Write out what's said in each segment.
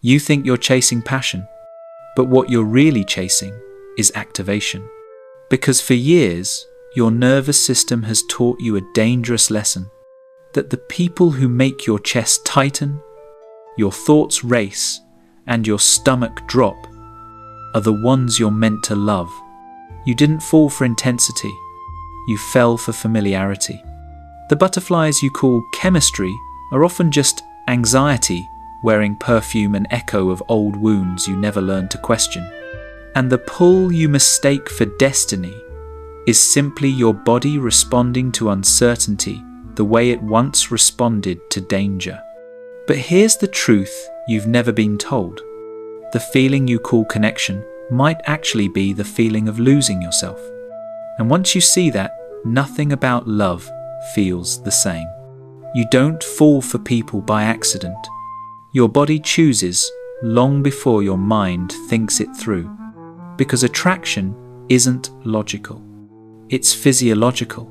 You think you're chasing passion, but what you're really chasing is activation. Because for years, your nervous system has taught you a dangerous lesson, that the people who make your chest tighten, your thoughts race, and your stomach drop are the ones you're meant to love. You didn't fall for intensity, you fell for familiarity. The butterflies you call chemistry are often just anxiety wearing perfume, an echo of old wounds you never learned to question. And the pull you mistake for destiny is simply your body responding to uncertainty the way it once responded to danger. But here's the truth you've never been told. The feeling you call connection might actually be the feeling of losing yourself. And once you see that, nothing about love feels the same. You don't fall for people by accident. Your body chooses long before your mind thinks it through. Because attraction isn't logical. It's physiological.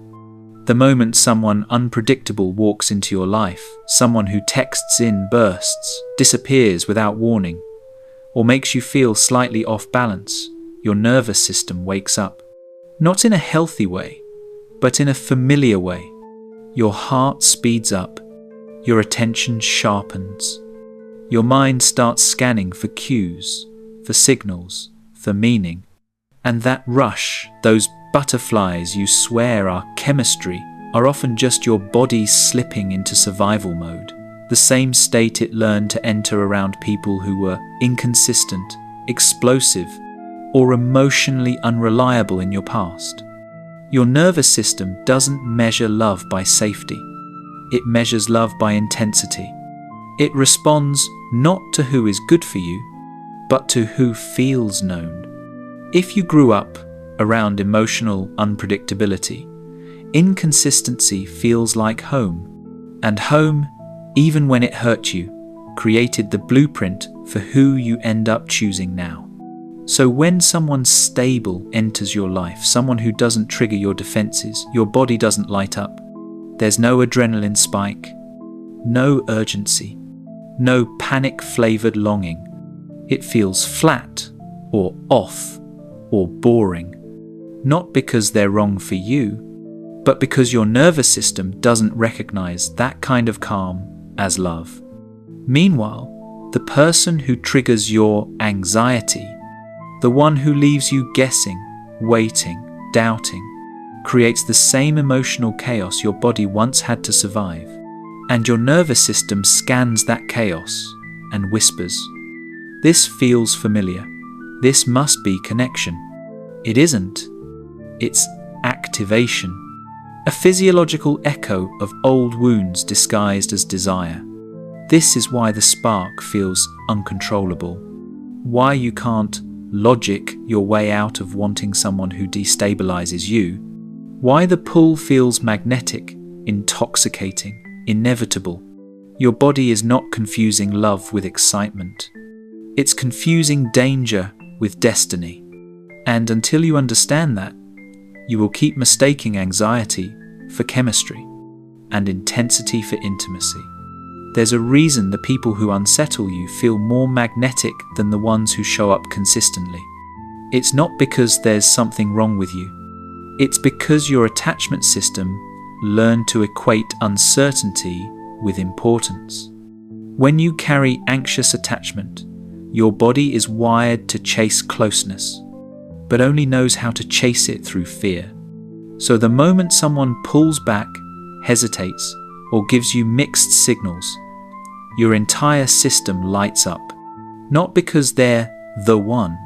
The moment someone unpredictable walks into your life, someone who texts in bursts, disappears without warning, or makes you feel slightly off balance, your nervous system wakes up. Not in a healthy way, but in a familiar way. Your heart speeds up, your attention sharpens. Your mind starts scanning for cues, for signals, for meaning. And that rush, those butterflies you swear are chemistry, are often just your body slipping into survival mode, the same state it learned to enter around people who were inconsistent, explosive, or emotionally unreliable in your past. Your nervous system doesn't measure love by safety. It measures love by intensity. It responds not to who is good for you, but to who feels known. If you grew up around emotional unpredictability, inconsistency feels like home. And home, even when it hurt you, created the blueprint for who you end up choosing now. So when someone stable enters your life, someone who doesn't trigger your defenses, your body doesn't light up. There's no adrenaline spike, no urgency, no panic-flavored longing. It feels flat or off or boring, not because they're wrong for you, but because your nervous system doesn't recognize that kind of calm as love. Meanwhile, the person who triggers your anxiety, the one who leaves you guessing, waiting, doubting, creates the same emotional chaos your body once had to survive. And your nervous system scans that chaos and whispers, "This feels familiar. This must be connection." It isn't. It's activation. A physiological echo of old wounds disguised as desire. This is why the spark feels uncontrollable. Why you can't logic your way out of wanting someone who destabilizes you. Why the pull feels magnetic, intoxicating, inevitable. Your body is not confusing love with excitement. It's confusing danger with destiny. And until you understand that, you will keep mistaking anxiety for chemistry and intensity for intimacy. There's a reason the people who unsettle you feel more magnetic than the ones who show up consistently. It's not because there's something wrong with you. It's because your attachment system learned to equate uncertainty with importance. When you carry anxious attachment, your body is wired to chase closeness, but only knows how to chase it through fear. So the moment someone pulls back, hesitates, or gives you mixed signals, your entire system lights up. Not because they're the one,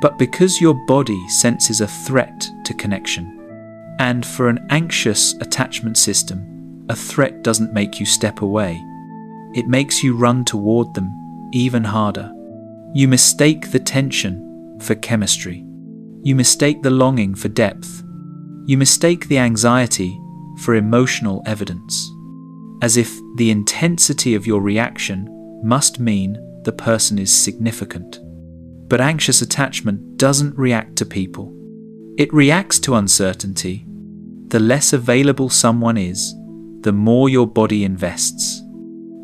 but because your body senses a threat to connection. And for an anxious attachment system, a threat doesn't make you step away. It makes you run toward them even harder. You mistake the tension for chemistry. You mistake the longing for depth. You mistake the anxiety for emotional evidence, as if the intensity of your reaction must mean the person is significant. But anxious attachment doesn't react to people. It reacts to uncertainty. The less available someone is, the more your body invests.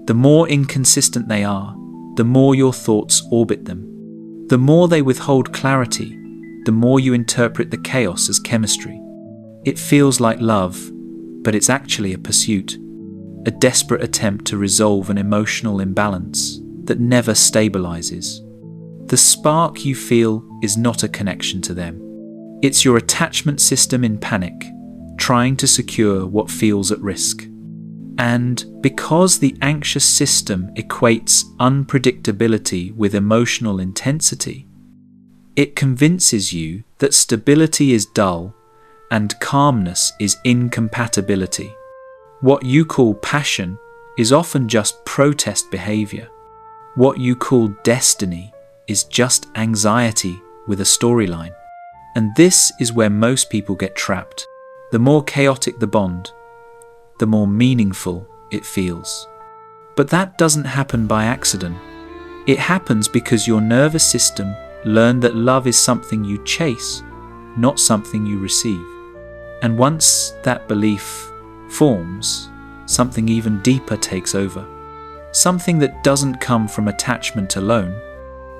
The more inconsistent they are, the more your thoughts orbit them. The more they withhold clarity, the more you interpret the chaos as chemistry. It feels like love, but it's actually a pursuit, a desperate attempt to resolve an emotional imbalance that never stabilizes. The spark you feel is not a connection to them. It's your attachment system in panic, trying to secure what feels at risk. And because the anxious system equates unpredictability with emotional intensity, it convinces you that stability is dull and calmness is incompatibility. What you call passion is often just protest behavior. What you call destiny is just anxiety with a storyline. And this is where most people get trapped. The more chaotic the bond, the more meaningful it feels. But that doesn't happen by accident. It happens because your nervous system learned that love is something you chase, not something you receive. And once that belief forms, something even deeper takes over. Something that doesn't come from attachment alone,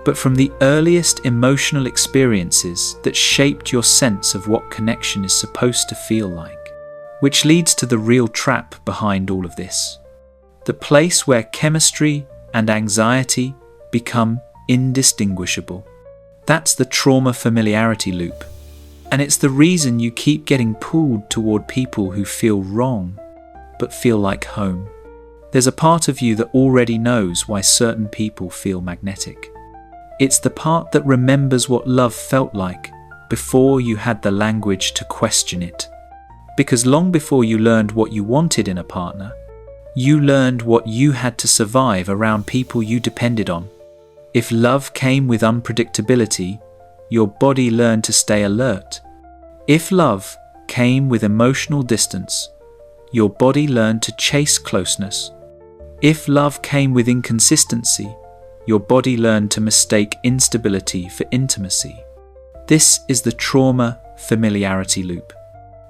but from the earliest emotional experiences that shaped your sense of what connection is supposed to feel like. Which leads to the real trap behind all of this. The place where chemistry and anxiety become indistinguishable. That's the trauma familiarity loop. And it's the reason you keep getting pulled toward people who feel wrong, but feel like home. There's a part of you that already knows why certain people feel magnetic. It's the part that remembers what love felt like before you had the language to question it. Because long before you learned what you wanted in a partner, you learned what you had to survive around people you depended on. If love came with unpredictability, your body learned to stay alert. If love came with emotional distance, your body learned to chase closeness. If love came with inconsistency, your body learned to mistake instability for intimacy. This is the trauma familiarity loop.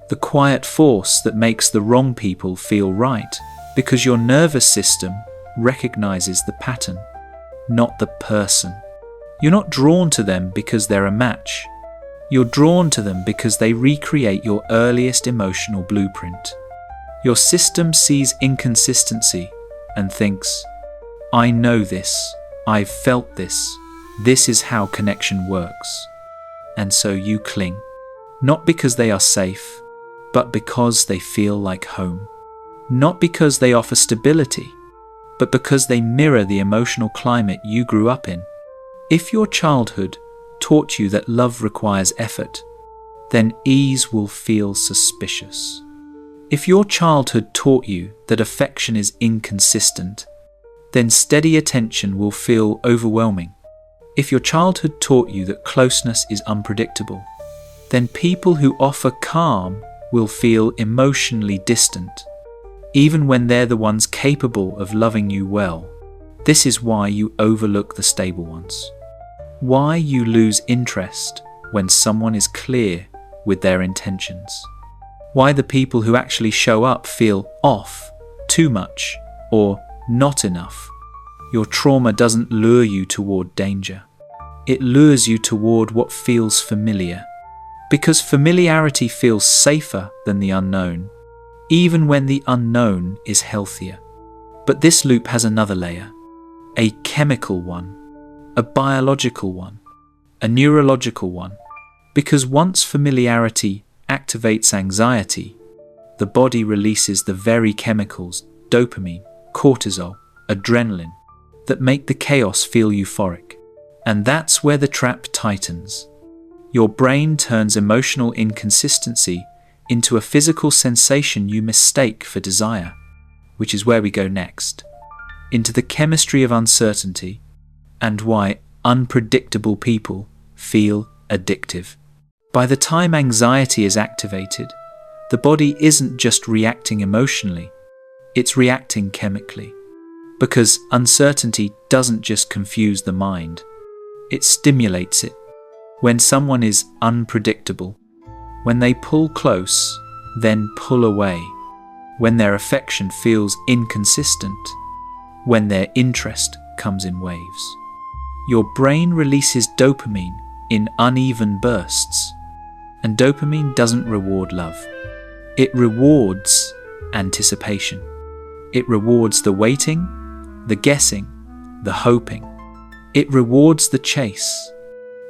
The quiet force that makes the wrong people feel right, because your nervous system recognizes the pattern, not the person. You're not drawn to them because they're a match. You're drawn to them because they recreate your earliest emotional blueprint. Your system sees inconsistency and thinks, I know this, I've felt this, this is how connection works. And so you cling, not because they are safe, but because they feel like home. Not because they offer stability, but because they mirror the emotional climate you grew up in. If your childhood taught you that love requires effort, then ease will feel suspicious. If your childhood taught you that affection is inconsistent, then steady attention will feel overwhelming. If your childhood taught you that closeness is unpredictable, then people who offer calm will feel emotionally distant, even when they're the ones capable of loving you well. This is why you overlook the stable ones. Why you lose interest when someone is clear with their intentions. Why the people who actually show up feel off, too much, or not enough. Your trauma doesn't lure you toward danger. It lures you toward what feels familiar. Because familiarity feels safer than the unknown, even when the unknown is healthier. But this loop has another layer, a chemical one, a biological one, a neurological one. Because once familiarity activates anxiety, the body releases the very chemicals, dopamine, cortisol, adrenaline, that make the chaos feel euphoric. And that's where the trap tightens. Your brain turns emotional inconsistency into a physical sensation you mistake for desire, which is where we go next, into the chemistry of uncertainty and why unpredictable people feel addictive. By the time anxiety is activated, the body isn't just reacting emotionally, it's reacting chemically. Because uncertainty doesn't just confuse the mind, it stimulates it. When someone is unpredictable, when they pull close, then pull away, when their affection feels inconsistent, when their interest comes in waves. Your brain releases dopamine in uneven bursts, and dopamine doesn't reward love. It rewards anticipation. It rewards the waiting, the guessing, the hoping. It rewards the chase.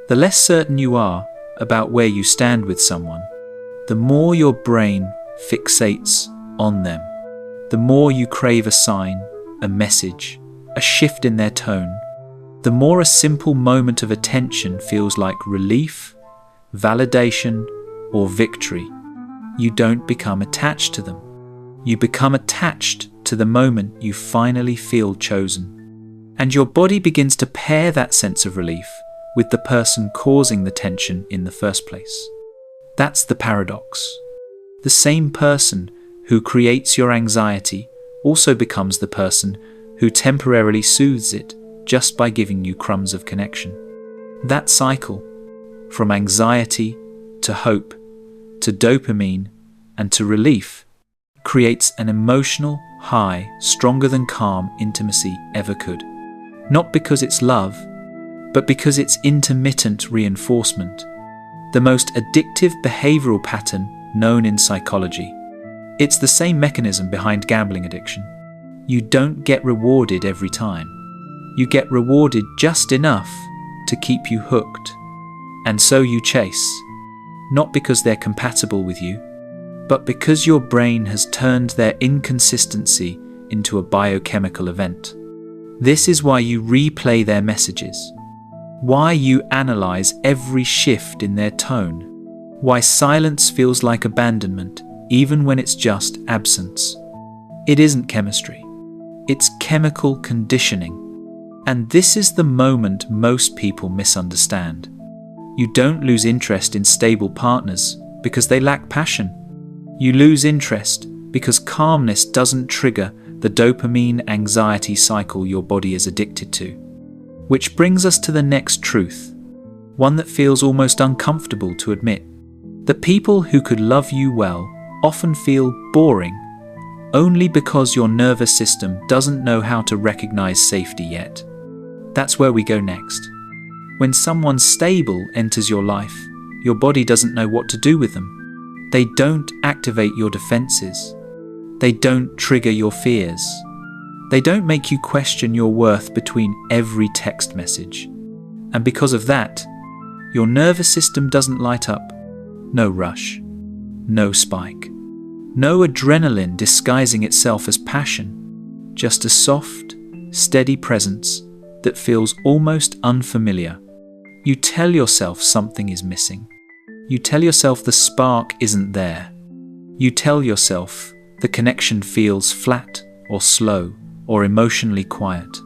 The less certain you are about where you stand with someone, the more your brain fixates on them. The more you crave a sign, a message, a shift in their tone, the more a simple moment of attention feels like relief, validation, or victory. You don't become attached to them. You become attached to the moment you finally feel chosen. And your body begins to pair that sense of relief with the person causing the tension in the first place. That's the paradox. The same person who creates your anxiety also becomes the person who temporarily soothes it just by giving you crumbs of connection. That cycle, from anxiety to hope to dopamine and to relief, creates an emotional high stronger than calm intimacy ever could. Not because it's love, but because it's intermittent reinforcement, the most addictive behavioral pattern known in psychology. It's the same mechanism behind gambling addiction. You don't get rewarded every time. You get rewarded just enough to keep you hooked. And so you chase, not because they're compatible with you, but because your brain has turned their inconsistency into a biochemical event. This is why you replay their messages, why you analyze every shift in their tone, why silence feels like abandonment even when it's just absence. It isn't chemistry, it's chemical conditioning. And this is the moment most people misunderstand. You don't lose interest in stable partners because they lack passion. You lose interest because calmness doesn't trigger the dopamine anxiety cycle your body is addicted to. Which brings us to the next truth, one that feels almost uncomfortable to admit, that people who could love you well often feel boring only because your nervous system doesn't know how to recognize safety yet. That's where we go next. When someone stable enters your life, your body doesn't know what to do with them. They don't activate your defenses. They don't trigger your fears. They don't make you question your worth between every text message. And because of that, your nervous system doesn't light up. No rush. No spike. No adrenaline disguising itself as passion. Just a soft, steady presence that feels almost unfamiliar. You tell yourself something is missing. You tell yourself the spark isn't there. You tell yourself the connection feels flat or slow or emotionally quiet.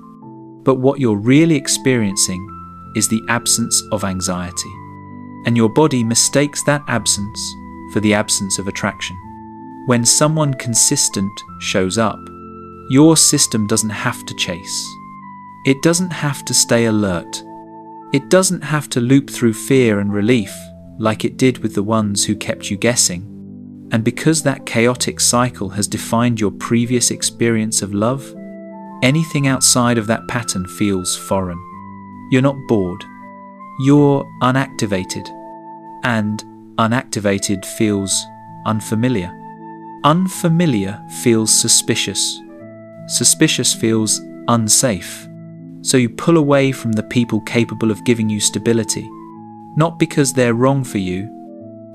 But what you're really experiencing is the absence of anxiety. And your body mistakes that absence for the absence of attraction. When someone consistent shows up, your system doesn't have to chase. It doesn't have to stay alert. It doesn't have to loop through fear and relief like it did with the ones who kept you guessing. And because that chaotic cycle has defined your previous experience of love, anything outside of that pattern feels foreign. You're not bored. You're unactivated. And unactivated feels unfamiliar. Unfamiliar feels suspicious. Suspicious feels unsafe. So you pull away from the people capable of giving you stability, not because they're wrong for you,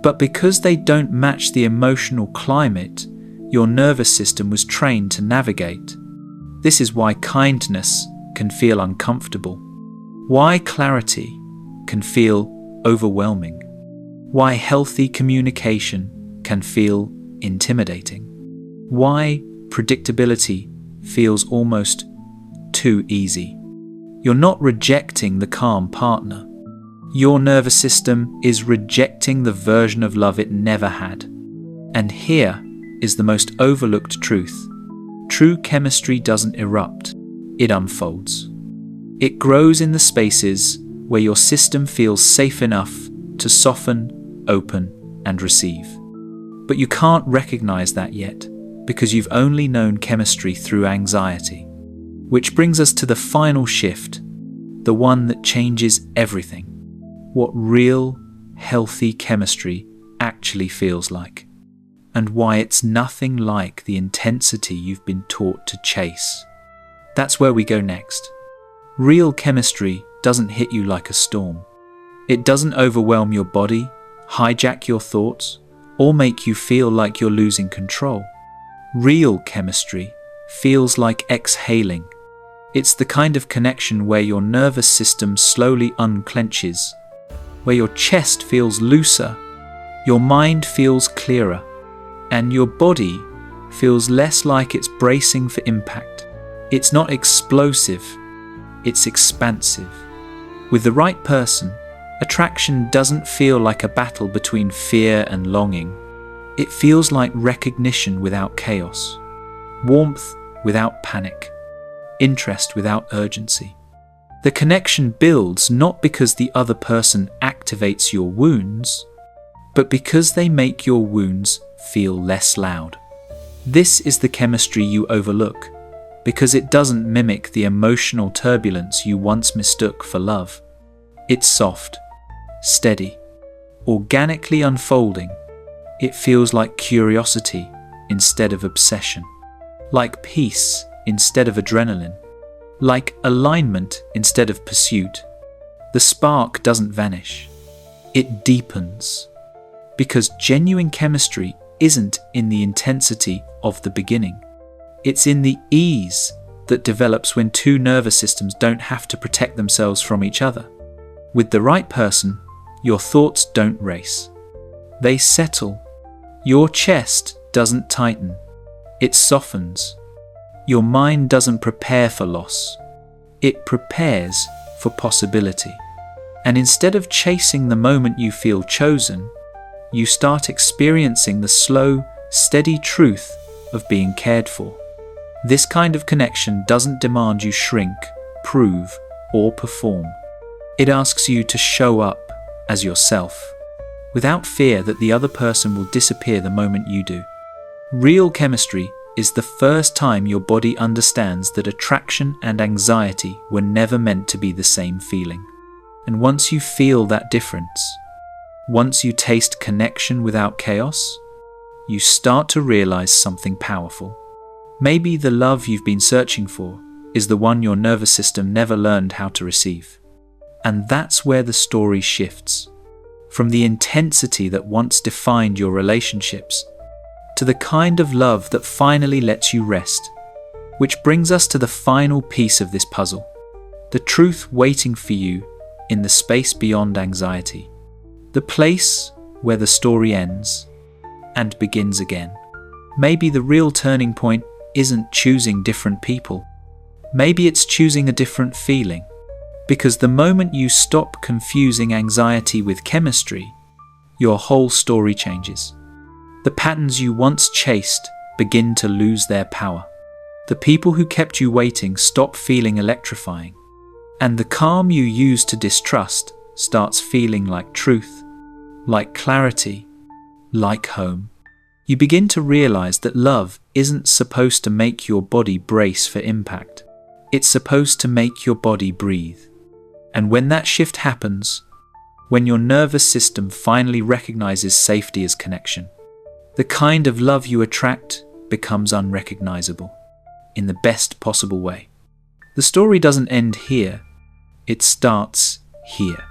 but because they don't match the emotional climate your nervous system was trained to navigate. This is why kindness can feel uncomfortable, why clarity can feel overwhelming, why healthy communication can feel intimidating, why predictability feels almost too easy. You're not rejecting the calm partner. Your nervous system is rejecting the version of love it never had. And here is the most overlooked truth. True chemistry doesn't erupt, it unfolds. It grows in the spaces where your system feels safe enough to soften, open, and receive. But you can't recognize that yet, because you've only known chemistry through anxiety. Which brings us to the final shift, the one that changes everything. What real, healthy chemistry actually feels like, and why it's nothing like the intensity you've been taught to chase. That's where we go next. Real chemistry doesn't hit you like a storm. It doesn't overwhelm your body, hijack your thoughts, or make you feel like you're losing control. Real chemistry feels like exhaling. It's the kind of connection where your nervous system slowly unclenches, where your chest feels looser, your mind feels clearer, and your body feels less like it's bracing for impact. It's not explosive, it's expansive. With the right person, attraction doesn't feel like a battle between fear and longing. It feels like recognition without chaos, warmth without panic, interest without urgency. The connection builds not because the other person activates your wounds, but because they make your wounds feel less loud. This is the chemistry you overlook, because it doesn't mimic the emotional turbulence you once mistook for love. It's soft, steady, organically unfolding. It feels like curiosity instead of obsession, like peace instead of adrenaline, like alignment instead of pursuit. The spark doesn't vanish, it deepens, because genuine chemistry isn't in the intensity of the beginning. It's in the ease that develops when two nervous systems don't have to protect themselves from each other. With the right person, your thoughts don't race. They settle. Your chest doesn't tighten. It softens. Your mind doesn't prepare for loss. It prepares for possibility. And instead of chasing the moment you feel chosen, you start experiencing the slow, steady truth of being cared for. This kind of connection doesn't demand you shrink, prove, or perform. It asks you to show up as yourself, without fear that the other person will disappear the moment you do. Real chemistry is the first time your body understands that attraction and anxiety were never meant to be the same feeling. And once you feel that difference, once you taste connection without chaos, you start to realize something powerful. Maybe the love you've been searching for is the one your nervous system never learned how to receive. And that's where the story shifts. From the intensity that once defined your relationships to the kind of love that finally lets you rest. Which brings us to the final piece of this puzzle, the truth waiting for you in the space beyond anxiety, the place where the story ends and begins again. Maybe the real turning point isn't choosing different people. Maybe it's choosing a different feeling. Because the moment you stop confusing anxiety with chemistry, your whole story changes. The patterns you once chased begin to lose their power. The people who kept you waiting stop feeling electrifying. And the calm you used to distrust starts feeling like truth, like clarity, like home. You begin to realize that love isn't supposed to make your body brace for impact. It's supposed to make your body breathe. And when that shift happens, when your nervous system finally recognizes safety as connection, the kind of love you attract becomes unrecognizable in the best possible way. The story doesn't end here, it starts here.